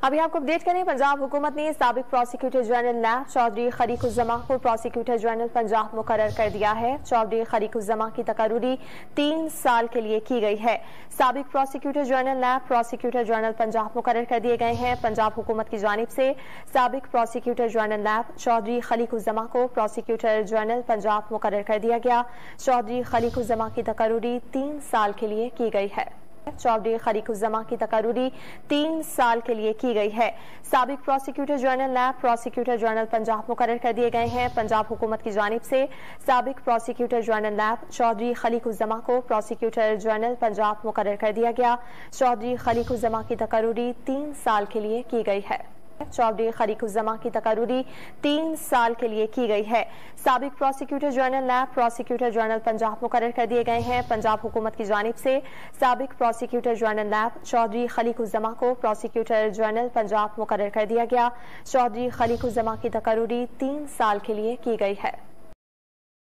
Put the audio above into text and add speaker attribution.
Speaker 1: अभी आपको अपडेट करें, पंजाब हुकूमत ने साबिक प्रोसिक्यूटर जनरल नैब चौधरी खलीकुज़्ज़मा को प्रोसिक्यूटर जनरल पंजाब मुकर्रर कर दिया है। चौधरी खलीकुज़्ज़मा की तकर्रुरी 3 साल के लिए की गई है। साबिक प्रोसिक्यूटर जनरल नैब प्रोसिक्यूटर जनरल पंजाब मुकर्रर कर दिए गए हैं। पंजाब हुकूमत की जानिब से साबिक प्रोसिक्यूटर जनरल नैब चौधरी खलीकुज़्ज़मा को प्रोसिक्यूटर जनरल पंजाब मुकर्रर कर दिया गया। चौधरी खलीकुज़्ज़मा की तकर्रुरी 3 साल के लिए की गई है। चौधरी खलीकुज़्ज़मा की तकर्रुरी 3 साल के लिए की गई है। साबिक प्रोसिक्यूटर जनरल नैब प्रोसिक्यूटर जनरल पंजाब मुकर्रर कर दिए गए हैं। पंजाब हुकूमत की जानिब से साबिक प्रोसिक्यूटर जनरल नैब चौधरी खलीकुज़्ज़मा को प्रोसिक्यूटर जनरल पंजाब मुकर्रर कर दिया गया। चौधरी खलीकुज़्ज़मा की तकर्रुरी 3 साल के लिए की गई है। चौधरी खलीकुज़्ज़मा की तकर्रुरी 3 साल के लिए की गई है। साबिक प्रोसिक्यूटर जनरल नैब प्रोसिक्यूटर जनरल पंजाब मुकर्रर कर दिए गए हैं। पंजाब हुकूमत की जानिब से साबिक प्रोसिक्यूटर जनरल नैब चौधरी खलीकुज़्ज़मा को प्रोसिक्यूटर जनरल पंजाब मुकर्रर कर दिया गया। चौधरी खलीकुज़्ज़मा की तकर्रुरी 3 साल के लिए की गई है।